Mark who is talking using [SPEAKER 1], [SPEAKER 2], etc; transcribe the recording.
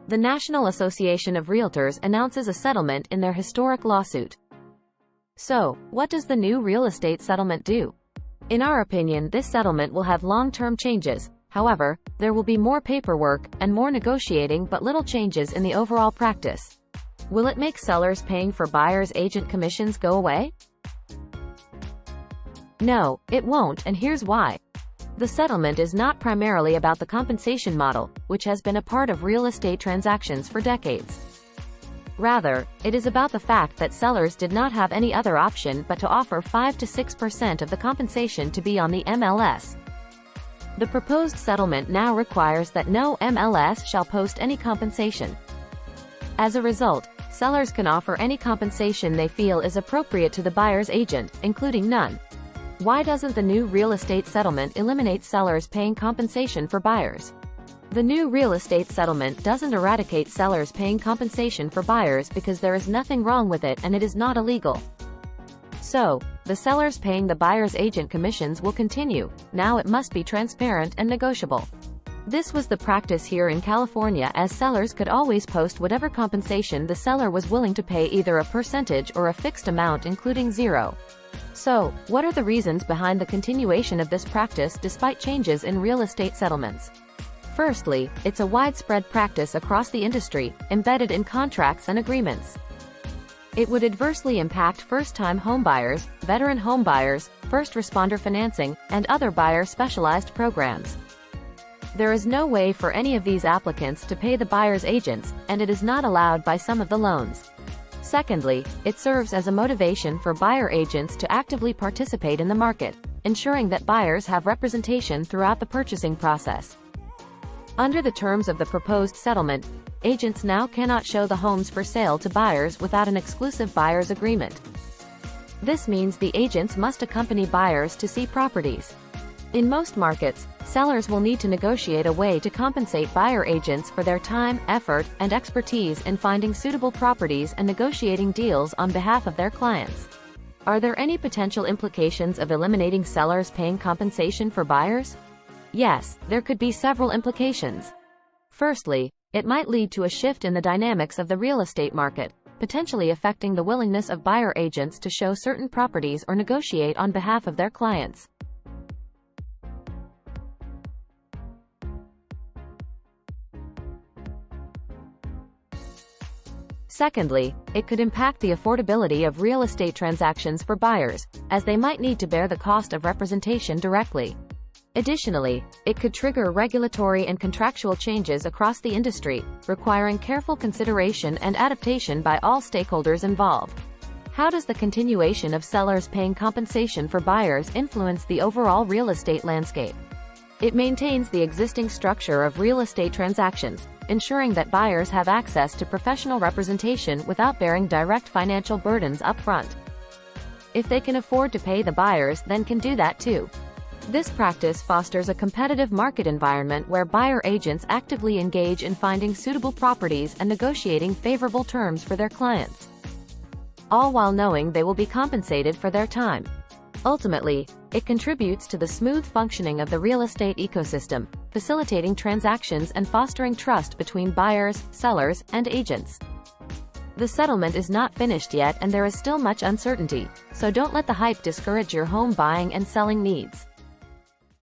[SPEAKER 1] The National Association of Realtors announces a settlement in their historic lawsuit. So, what does the new real estate settlement do? In our opinion, this settlement will have long-term changes. However, there will be more paperwork and more negotiating, but little changes in the overall practice. Will it make sellers paying for buyers' agent commissions go away? No, it won't, and here's why. The settlement is not primarily about the compensation model, which has been a part of real estate transactions for decades. Rather, it is about the fact that sellers did not have any other option but to offer 5 to 6% of the compensation to be on the MLS. The proposed settlement now requires that no MLS shall post any compensation. As a result, sellers can offer any compensation they feel is appropriate to the buyer's agent, including none. Why doesn't the new real estate settlement eliminate sellers paying compensation for buyers? The new real estate settlement doesn't eradicate sellers paying compensation for buyers because there is nothing wrong with it and it is not illegal. So, the sellers paying the buyer's agent commissions will continue. Now it must be transparent and negotiable. This was the practice here in California, as sellers could always post whatever compensation the seller was willing to pay, either a percentage or a fixed amount including zero. So, what are the reasons behind the continuation of this practice despite changes in real estate settlements? Firstly, it's a widespread practice across the industry, embedded in contracts and agreements. It would adversely impact first-time homebuyers, veteran homebuyers, first responder financing, and other buyer-specialized programs. There is no way for any of these applicants to pay the buyer's agents, and it is not allowed by some of the loans. Secondly, it serves as a motivation for buyer agents to actively participate in the market, ensuring that buyers have representation throughout the purchasing process. Under the terms of the proposed settlement, agents now cannot show the homes for sale to buyers without an exclusive buyer's agreement. This means the agents must accompany buyers to see properties. In most markets, sellers will need to negotiate a way to compensate buyer agents for their time, effort, and expertise in finding suitable properties and negotiating deals on behalf of their clients. Are there any potential implications of eliminating sellers paying compensation for buyers? Yes, there could be several implications. Firstly, it might lead to a shift in the dynamics of the real estate market, potentially affecting the willingness of buyer agents to show certain properties or negotiate on behalf of their clients. Secondly, it could impact the affordability of real estate transactions for buyers, as they might need to bear the cost of representation directly. Additionally, it could trigger regulatory and contractual changes across the industry, requiring careful consideration and adaptation by all stakeholders involved. How does the continuation of sellers paying compensation for buyers influence the overall real estate landscape? It maintains the existing structure of real estate transactions, ensuring that buyers have access to professional representation without bearing direct financial burdens up front. If they can afford to pay the buyers, then can do that too. This practice fosters a competitive market environment where buyer agents actively engage in finding suitable properties and negotiating favorable terms for their clients, all while knowing they will be compensated for their time. Ultimately, it contributes to the smooth functioning of the real estate ecosystem, facilitating transactions and fostering trust between buyers, sellers, and agents. The settlement is not finished yet and there is still much uncertainty, so don't let the hype discourage your home buying and selling needs.